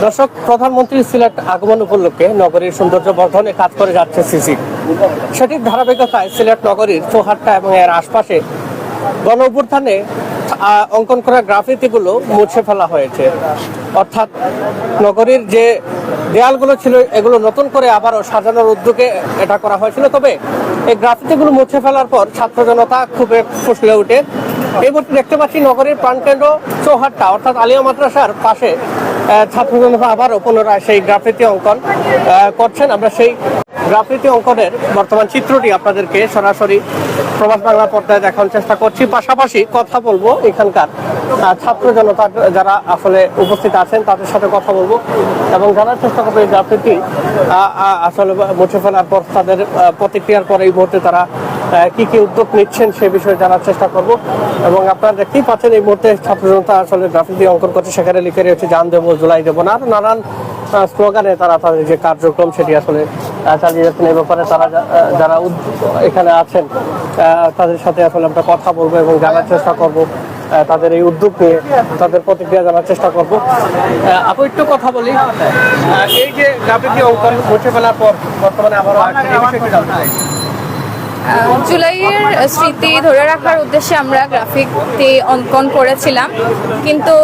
দর্শক, প্রধানমন্ত্রী সিলেট আগমন উপলক্ষে নগরীর সৌন্দর্য বর্ধনে কাজ করে যাচ্ছে সিসি। সেটির ধারাবাহিকতায় সিলেট নগরীর চৌহাট্টা এবং এর আশপাশে গণ অভ্যুত্থানে অঙ্কন করা গ্রাফিতিগুলো মুছে ফেলা হয়েছে। অর্থাৎ নগরীর যে দেয়ালগুলো ছিল এগুলো নতুন করে আবারও সাজানোর উদ্যোগে এটা করা হয়েছিল। তবে এই গ্রাফিতিগুলো মুছে ফেলার পর ছাত্র জনতা খুবই ফুসলে ওঠে। এই মুহূর্তে দেখতে পাচ্ছি নগরীর প্রাণকেন্দ্র চৌহাট্টা অর্থাৎ আলিয়া মাদ্রাসার পাশে ছাত্র জনতা আবারও পুনরায় সেই গ্রাফিতি অঙ্কন করছেন। আমরা সেই গ্রাফিতি অঙ্কনের বর্তমান চিত্রটি আপনাদেরকে সরাসরি প্রবাস বাংলা পর্দায় দেখানোর চেষ্টা করছি। পাশাপাশি কথা বলবো এখানকার ছাত্র জনতা যারা আসলে উপস্থিত আছেন তাদের সাথে কথা বলবো এবং জানার চেষ্টা করবো এই গ্রাফিতি আসলে মুছে ফেলার পর তাদের প্রতিক্রিয়ার পর এই মুহূর্তে তারা কি কি উদ্যোগ নিচ্ছেন সে বিষয়ে জানার চেষ্টা করব। এবং আপনারা দেখতেই পাচ্ছেন এই মুহূর্তে ছাত্র জনতা আসলে গ্রাফিতি অঙ্কন করছে, সেখানে লিখে রয়েছে জান দেবো জুলাই দেবো না, আর নানান স্লোগানে তারা তাদের যে কার্যক্রম সেটি আসলে চালিয়ে যাচ্ছেন। এই ব্যাপারে তারা যারা এখানে আছেন তাদের সাথে আসলে আমরা কথা বলবো এবং জানার চেষ্টা করব তাদের এই উদ্যোগ নিয়ে, তাদের প্রতিক্রিয়া জানার চেষ্টা করব। আপু একটু কথা বলি, এই যে গ্রাফিতি অঙ্কন মুছে ফেলার পর বর্তমানে আবারও জুলাইয়ের স্মৃতি ধরে রাখার উদ্দেশ্যে আমরা গ্রাফিতি অঙ্কন করেছিলাম, কিন্তু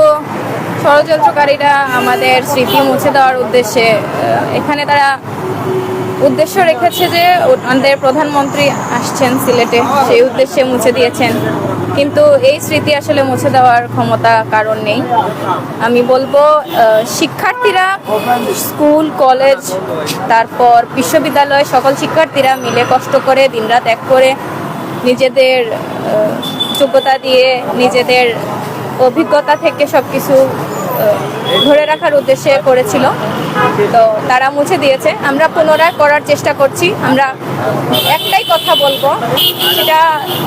ষড়যন্ত্রকারীরা আমাদের স্মৃতি মুছে দেওয়ার উদ্দেশ্যে এখানে তারা উদ্দেশ্য রেখেছে যে আমাদের প্রধানমন্ত্রী আসছেন সিলেটে, সেই উদ্দেশ্যে মুছে দিয়েছেন। কিন্তু এই স্মৃতি আসলে মুছে দেওয়ার ক্ষমতা কারণ নেই। আমি বলবো শিক্ষার্থীরা, স্কুল কলেজ তারপর বিশ্ববিদ্যালয় সকল শিক্ষার্থীরা মিলে কষ্ট করে দিনরাত এক করে নিজেদের যোগ্যতা দিয়ে নিজেদের অভিজ্ঞতা থেকে সব কিছু ধরে রাখার উদ্দেশ্যে করেছিল, তো তারা মুছে দিয়েছে। আমরা পুনরায় করার চেষ্টা করছি। আমরা একটাই কথা বলবো, সেটা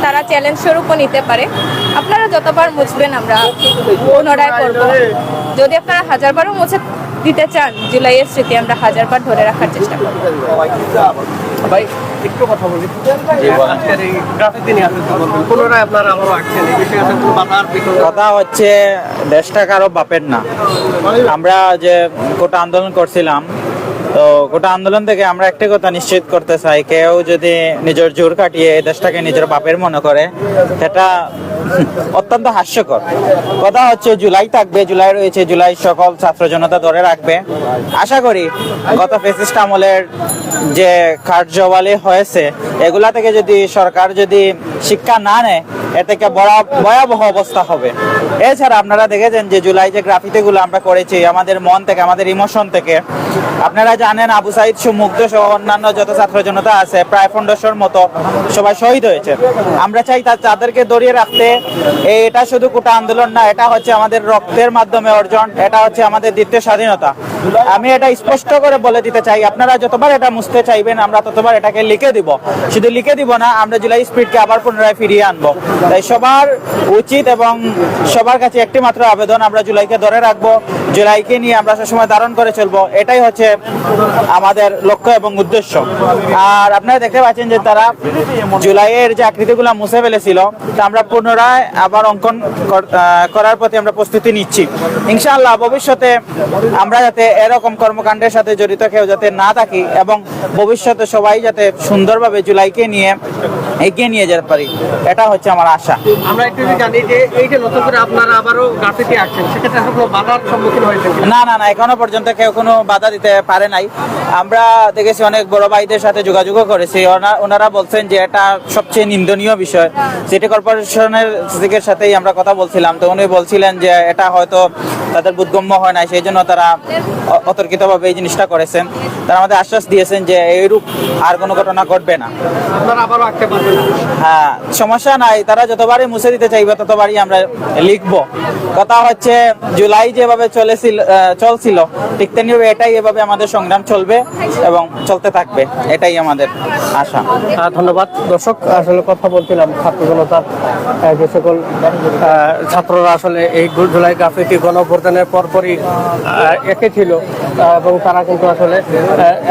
তারা চ্যালেঞ্জ স্বরূপও নিতে পারে, আপনারা যতবার মুছবেন আমরা পুনরায় করব। যদি আপনারা 1000বারও মুছে দিতে চান জুলাইয়ের স্মৃতি, আমরা 1000বার ধরে রাখার চেষ্টা করব। ভাই একটু কথা বলি, কথা হচ্ছে দেশটা কারো বাপের না। আমরা যে গোটা আন্দোলন করছিলাম, তো গোটা আন্দোলন থেকে আমরা একটা কথা নিশ্চিত করতে চাই, কেউ যদি নিজের জোর কাটিয়ে দেশটাকে নিজের বাপের মনে করে সেটা অত্যন্ত হাস্যকর। কথা হচ্ছে জুলাই থাকবে, জুলাই রয়েছে, জুলাই সকল ছাত্র জনতা ধরে রাখবে। আশা করি গত ফ্যাসিস্ট আমলের যে কার্যাবলী হয়েছে এগুলা থেকে যদি সরকার যদি শিক্ষা না নেয় এর থেকে ভয়াবহ অবস্থা হবে। এছাড়া আপনারা দেখেছেন যে জুলাই যে গ্রাফিতিগুলো আমরা করেছি আমাদের মন থেকে, আমাদের ইমোশন থেকে। আপনারা জানেন আবু সাইদ মুগ্ধ সহ অন্যান্য যত ছাত্র জনতা আছে প্রায় 1500 মতো সবাই শহীদ হয়েছে। আমরা চাই তাদেরকে ধরিয়ে রাখতে। এটা শুধু কোটা আন্দোলন না, এটা হচ্ছে আমাদের রক্তের মাধ্যমে অর্জন, এটা হচ্ছে আমাদের দ্বিতীয় স্বাধীনতা। আমি এটা স্পষ্ট করে বলে দিতে চাই, আপনারা যতবার এটা মুছতে চাইবেন আমরা ততবার এটাকে লিখে দিব। শুধু লিখে দিব না, আমরা জুলাই স্পিরিটকে আবার পুনরায় ফিরিয়ে আনবো। তাই সবার উচিত এবং সবার কাছে একটি মাত্র আবেদন, আমরা জুলাইকে ধরে রাখবো, জুলাইকে নিয়ে আমরা সবসময় ধারণ করে চলবো। এটাই হচ্ছে আমাদের লক্ষ্য এবং উদ্দেশ্য। আর আপনারা দেখতে পাচ্ছেন যে তারা জুলাইয়ের যে আকৃতিগুলো মুছে ফেলেছিল তা আমরা পুনরায় আবার অঙ্কন করার প্রতি আমরা প্রস্তুতি নিচ্ছি। ইনশাআল্লাহ ভবিষ্যতে আমরা যাতে এরকম কর্মকাণ্ডের সাথে জড়িত কেউ যাতে না থাকি এবং ভবিষ্যতে সবাই যাতে সুন্দরভাবে জুলাইকে নিয়ে এগিয়ে নিয়ে যেতে পারি, এটা হচ্ছে আমার আশা। আমরা একটু জানি যে এই যে নতুন করে আপনারা আবারও গ্রাফিতি আঁকছেন, সেক্ষেত্রে কোনো বাধার সম্মুখীন হয়েছে? না, এখনো পর্যন্ত কেউ কোনো বাধা দিতে পারে নাই। আমরা দেখেছি অনেক বড় ভাইদের সাথে যোগাযোগও করেছি, ওনারা বলছেন যে এটা সবচেয়ে নিন্দনীয় বিষয়। সিটি কর্পোরেশনের দিকের সাথেই আমরা কথা বলছিলাম, তো উনি বলছিলেন যে এটা হয়তো তাদের বোধগম্য হয় নাই, সেই জন্য তারা অতর্কিতভাবে এই জিনিসটা করেছেন। তারা আমাদের আশ্বাস দিয়েছেন যে এইরূপ আর কোনো ঘটনা ঘটবে না। হ্যাঁ, সমস্যা নাই, তারা যতবারই মুছে দিতে চাইবে ততবারই আমরা লিখবো। কথা হচ্ছে জুলাই যেভাবে চলছিল ঠিক তেমনি এটাই এভাবে আমাদের সংগ্রাম চলবে এবং চলতে থাকবে, এটাই আমাদের আশা। ধন্যবাদ। দর্শক, আসলে কথা বলছিলাম ছাত্র জনতার যে সকল ছাত্ররা আসলে এই জুলাই গ্রাফিতি গণ অভ্যুত্থানের পরপরই এঁকেছিল এবং তারা কিন্তু আসলে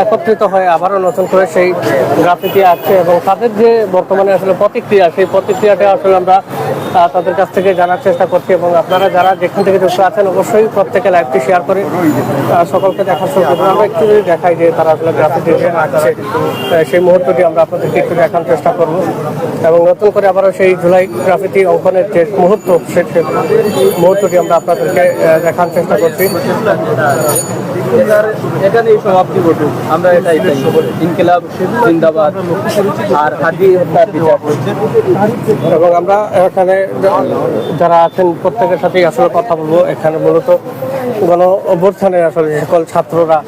একত্রিত হয়ে আবারও নতুন করে সেই গ্রাফিতি আঁকছে এবং তাদের যে বর্তমানে আসলে প্রতিক্রিয়া, সেই প্রতিক্রিয়াটা আসলে আমরা তাদের কাছ থেকে জানার চেষ্টা করছি, এবং আপনারা যারা যেখান থেকে যুক্ত আছেন অবশ্যই প্রত্যেকে লাইভটি শেয়ার করে সকলকে দেখার সুযোগ করবেন। আমরা একটু যদি দেখাই যে তারা আসলে গ্রাফিতি যে আঁকছে, সেই মুহূর্তটি আমরা আপনাদেরকে একটু দেখার চেষ্টা করব, এবং নতুন করে আবারও সেই জুলাই গ্রাফিতি অঙ্কনের যে মুহূর্ত, সেই মুহূর্তটি আমরা আপনাদেরকে দেখার চেষ্টা করছি। এখানেই সমাপ্তি ঘটুক, আমরা এটাই চাই। ইনকিলাব জিন্দাবাদ আর হাদি হত্যার বিচার। এবং আমরা এখানে যারা আছেন প্রত্যেকের সাথেই আসলে কথা বলবো। এখানে মূলত গণ অভ্যুত্থানে আসলে যে সকল ছাত্ররা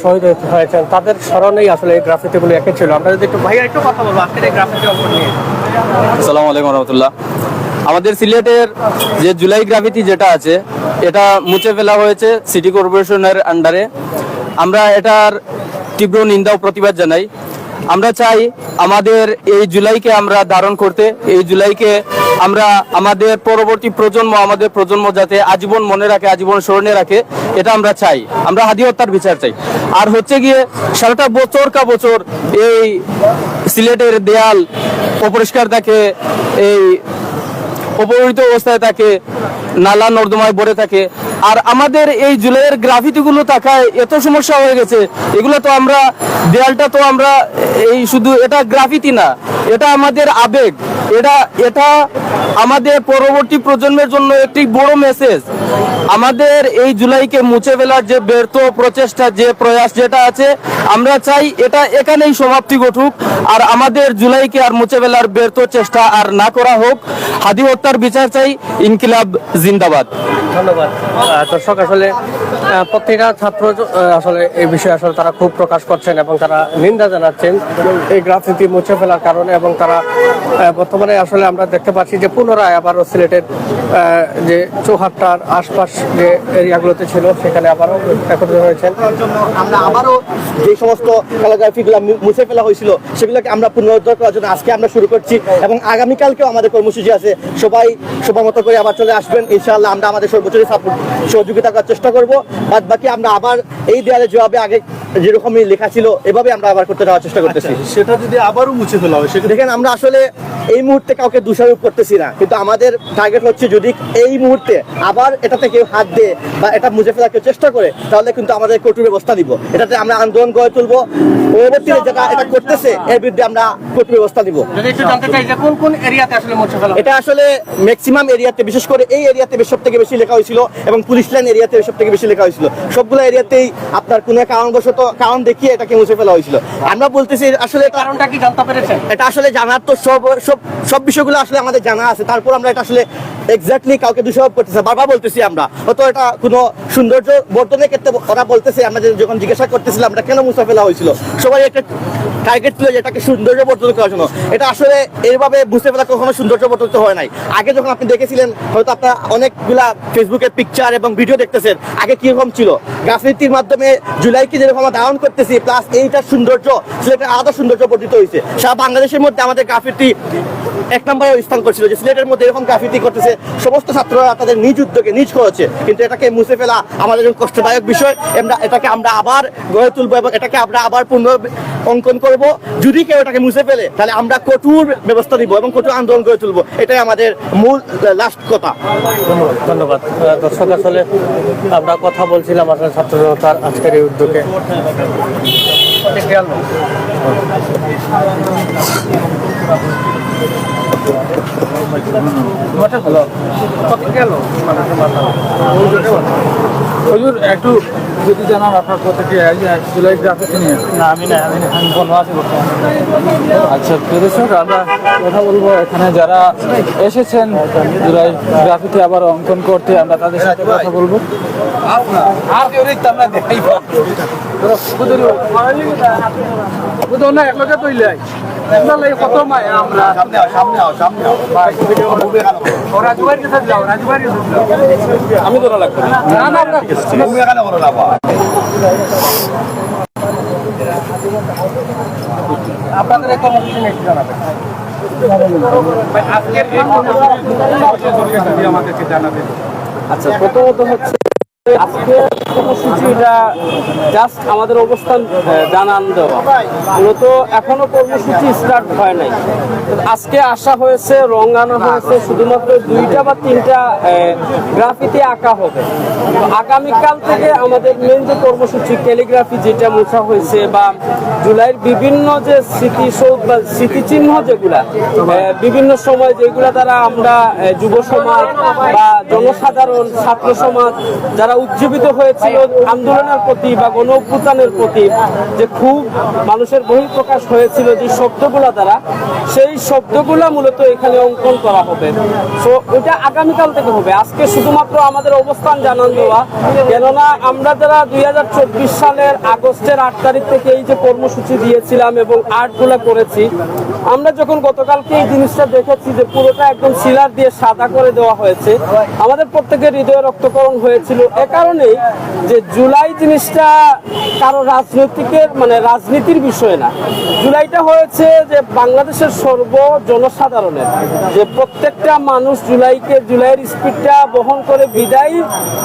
শহীদ হয়েছেন তাদের স্মরণেই আসলে এই গ্রাফিতিগুলো এঁকেছিল। আমরা যদি একটু ভাইয়া একটু কথা বলবো আজকের এই গ্রাফিতি অঙ্কন নিয়ে। আসসালামু আলাইকুম রহমতুল্লাহ। আমাদের সিলেটের যে জুলাই গ্রাফিতি যেটা আছে, এটা মুছে ফেলা হয়েছে সিটি কর্পোরেশনের আন্ডারে। আমরা এটার তীব্র নিন্দা ও প্রতিবাদ জানাই। আমরা চাই আমাদের এই জুলাইকে আমরা ধারণ করতে, এই জুলাইকে আমরা আমাদের পরবর্তী প্রজন্ম, আমাদের প্রজন্ম যাতে আজীবন মনে রাখে, আজীবন স্মরণে রাখে, এটা আমরা চাই। আমরা হাদি হত্যার বিচার চাই। আর হচ্ছে গিয়ে সারাটা বছর কা বছর এই সিলেটের দেয়াল অপরিষ্কার থাকে, এই অপরিহিত অবস্থায় থাকে, নালা নর্দমায় ভরে থাকে। আর আমাদের এই জুলাইয়ের গ্রাফিতিগুলো থাকায় এত সমস্যা হয়ে গেছে। এগুলো তো আমরা, দেয়ালটা তো আমরা এই শুধু এটা গ্রাফিতি না, এটা আমাদের আবেগ, এটা আমাদের পরবর্তী প্রজন্মের জন্য একটি বড় মেসেজ। আমাদের এই জুলাইকে মুছে ফেলার যে ব্যর্থ প্রচেষ্টা, যে প্রয়াস যেটা আছে, আমরা চাই এটা এখানেই সমাপ্তি ঘটুক, আর আমাদের জুলাইকে আর মুছে ফেলার ব্যর্থ চেষ্টা আর না করা হোক। হাদি হত্যার বিচার চাই। ইনকিলাব জিন্দাবাদ। ধন্যবাদ। দর্শক, আসলে প্রত্যেকটা ছাত্র আসলে এই বিষয়ে আসলে তারা খুব প্রকাশ করছেন এবং তারা নিন্দা জানাচ্ছেন এই গ্রাফিতি মুছে ফেলার কারণে, এবং তারা বর্তমানে আসলে আমরা দেখতে পাচ্ছি যে পুনরায় আবারও সিলেটের যে চৌহাট্টার আশপাশ যে এরিয়াগুলোতে ছিল সেখানে আবারও একত্রিত হয়েছেন। আমরা আবারও যে সমস্ত ক্যালিগ্রাফিগুলো মুছে ফেলা হয়েছিল সেগুলোকে আমরা পুনরুদ্ধার করার জন্য আজকে আমরা শুরু করছি, এবং আগামীকালকেও আমাদের কর্মসূচি আছে। সবাই সবার মতো করে আবার চলে আসবেন ইনশাআল্লাহ। আমরা আমাদের সর্বোচ্চ সহযোগিতা করার চেষ্টা করব। বাদ বাকি আমরা আবার এই দেয়ালে যেভাবে আগে যেরকমই লেখা ছিল এভাবে আমরা আবার করতে যাওয়ার চেষ্টা করতেছি। সেটা যদি আবারও মুছে ফেলা হয়, সেটা দেখেন, আমরা আসলে এই মুহূর্তে কাউকে দোষারোপ করতেছি না, কিন্তু আমাদের টার্গেট হচ্ছে যদি এই মুহূর্তে আবার এটাতে কেউ হাত দেয় বা এটা মুছে ফেলার কেউ চেষ্টা করে, তাহলে কিন্তু আমাদের কঠোর ব্যবস্থা নিব। এটাতে আমরা আন্দোলন গড়ে তুলবো। পরবর্তীতে যেটা এটা করতেছে এর বিরুদ্ধে আমরা কঠোর ব্যবস্থা নিব। যদি একটু জানতে চাই যে কোন কোন এরিয়াতে আসলে মুছে ফেলা এটা আসলে ম্যাক্সিমাম এরিয়াতে, বিশেষ করে এই এরিয়াতে সব থেকে বেশি লেখা হয়েছিল, এবং পুলিশ লাইন এরিয়াতে সব থেকে বেশি লেখা হয়েছিল। সবগুলো এরিয়াতেই আপনার কোনো কারণবশত কারণ দেখিয়ে এটাকে মুছে ফেলা হয়েছিল। আমরা বলতেছি আসলে কারণটা কি জানতে পেরেছেন? এটা আসলে জানার তো সব বিষয়গুলো আসলে আমাদের জানা আছে, তারপর আমরা এটা আসলে এক্স্যাক্টলি কাউকে দোষারোপ করতেছি, বারবার বলতেছি আমরা হয়তো এটা কোনো সৌন্দর্য বর্ধনের ক্ষেত্রে ওরা বলতেছে। আমরা যখন জিজ্ঞাসা করতেছিলাম আমরা কেন মুছে ফেলা হয়েছিল, সবাই একটা টার্গেট ছিল যে এটাকে সৌন্দর্য বর্ধন করার জন্য। এটা আসলে এইভাবে মুছে ফেলা কখনো সৌন্দর্য বর্ধন হয় নাই। আগে যখন আপনি দেখেছিলেন, হয়তো আপনার অনেকগুলা ফেসবুকের পিকচার এবং ভিডিও দেখতেছেন, আগে কিরকম ছিল গ্রাফিতির মাধ্যমে জুলাইকে যেরকম আমরা ধারণ করতেছি, প্লাস এইটার সৌন্দর্য সিলেটের আলাদা সৌন্দর্য বর্ধিত হয়েছে। সারা বাংলাদেশের মধ্যে আমাদের গ্রাফিতি এক নম্বরে স্থান করছিল, যে সিলেটের মধ্যে এরকম গ্রাফিতি করতেছে সমস্ত ছাত্ররা তাদের নিজ উদ্যোগে নিজ করেছে। কিন্তু এটাকে মুছে ফেলা আমাদের জন্য কষ্টদায়ক বিষয়। এটাকে আমরা আবার গড়ে তুলবো এবং এটাকে আমরা আবার পুনঃ অঙ্কন করব। যদি কেউ এটাকে মুছে ফেলে তাহলে আমরা কঠোর ব্যবস্থা নিব এবং কঠোর আন্দোলন গড়ে তুলবো। এটাই আমাদের মূল লাস্ট কথা। ধন্যবাদ। দর্শক, আসলে আমরা কথা বলছিলাম আসলে ছাত্র জনতার আজকের এই উদ্যোগে। হুজুর একটু যদি জানান আপনার প্রতিক্রিয়া জুলাই গ্রাফিতি নিয়ে। না, আমি বলবো আছি বর্তমানে। আচ্ছা প্রিয় দর্শক, আমরা কথা বলবো এখানে যারা এসেছেন জুলাই গ্রাফিতি আবার অঙ্কন করতে, আমরা তাদের সাথে কথা বলবো। আমি তো লাগবে আপনাদের এই কর্মসূচি নিয়ে একটু জানাবেন। আচ্ছা, প্রথমত হচ্ছে আজকে কর্মসূচিটা জাস্ট আমাদের অবস্থান জানান দেওয়া, মূলত এখনো কর্মসূচি স্টার্ট হয় নাই। আজকে আসা হয়েছে, রং আনা হয়েছে, শুধুমাত্র 2টা বা 3টা গ্রাফিতি আঁকা হবে। তো আগামীকাল থেকে আমাদের মেন যে কর্মসূচি ক্যালিগ্রাফি যেটা মোছা হয়েছে, বা জুলাইয়ের বিভিন্ন যে স্মৃতিসৌধ বা স্মৃতিচিহ্ন যেগুলা বিভিন্ন সময় যেগুলা দ্বারা আমরা যুব সমাজ বা জনসাধারণ, ছাত্র সমাজ যারা উজ্জীবিত হয়েছিল আন্দোলনের প্রতি বা গণ অভ্যুত্থানের প্রতি, যে খুব মানুষের বহিঃপ্রকাশ হয়েছিল যে শব্দগুলা দ্বারা, সেই শব্দগুলা মূলত এখানে অঙ্কন করা হবে। তো ওইটা আগামীকাল থেকে হবে। আজকে শুধুমাত্র আমাদের অবস্থান জানান দেওয়া, কেননা আমরা যারা 2024 সালের আগস্টের 8 তারিখ থেকে এই যে কর্মসূচি দিয়েছিলাম এবং আর্টগুলা করেছি, আমরা যখন গতকালকে এই জিনিসটা দেখেছি যে পুরোটা একদম সিলার দিয়ে সাদা করে দেওয়া হয়েছে, আমাদের প্রত্যেকের হৃদয়ে রক্তকরণ হয়েছিল। এ কারণেই যে জুলাই জিনিসটা কারো রাজনীতির বিষয় না। জুলাইটা হয়েছে যে বাংলাদেশের জনসাধারণের, যে প্রত্যেকটা মানুষ জুলাইয়ের স্পিডটা বহন করে বিদায়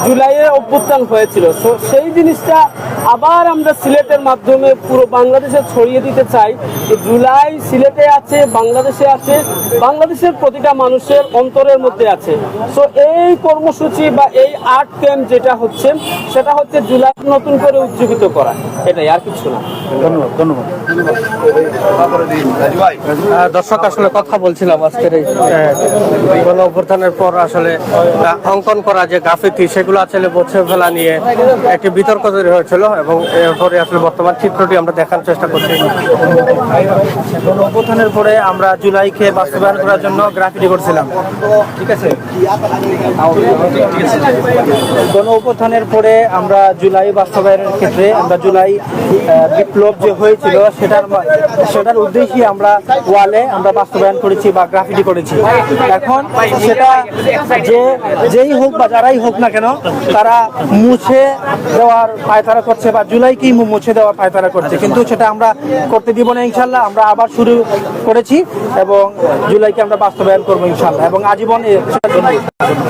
জুলাইয়ের অভ্যুত্থান হয়েছিল। তো সেই জিনিসটা আবার আমরা সিলেটের মাধ্যমে পুরো বাংলাদেশে ছড়িয়ে দিতে চাই। জুলাই সিলেটে আছে, বাংলাদেশে আছে, বাংলাদেশের প্রতিটা মানুষের অন্তরের মধ্যে আছে। তো এই কর্মসূচি বা এই আর্ট ক্যাম্প যেটা হচ্ছে, সেটা হচ্ছে জুলাই নতুন করে উজ্জীবিত করা, এটাই, আর কিছু না। ধন্যবাদ। দর্শক, আসলে কথা বলছিলাম আজকের এই গণ অভ্যুত্থানের পর আসলে অঙ্কন করা যে গ্রাফিতি, সেগুলো আসলে মুছে ফেলা নিয়ে একটি বিতর্ক তৈরি হয়েছিল, এবং এরপরে আসলে বর্তমান চিত্রটি আমরা দেখার চেষ্টা করছি। গণ অভ্যুত্থানের পরে আমরা জুলাইকে বাস্তবায়ন করার জন্য গ্রাফিটি করছিলাম, ঠিক আছে। গণ অভ্যুত্থানের পরে আমরা জুলাই বাস্তবায়নের ক্ষেত্রে আমরা জুলাই বিপ্লব যে হয়েছিল সেটার উদ্দেশ্যে আমরা ওয়ালে আমরা বাস্তবায়ন করেছি বা গ্রাফিটি করেছি। এখন সেটা যেই হোক বা যারাই হোক না কেন, তারা মুছে দেওয়ার পায়তারা করছে বা জুলাইকেই মুছে দেওয়ার পায়তারা করছে, কিন্তু সেটা আমরা করতে দিব না ইনশাল্লাহ। আমরা আবার শুরু করেছি এবং জুলাইকে আমরা বাস্তবায়ন করবো ইনশাল্লাহ, এবং আজীবন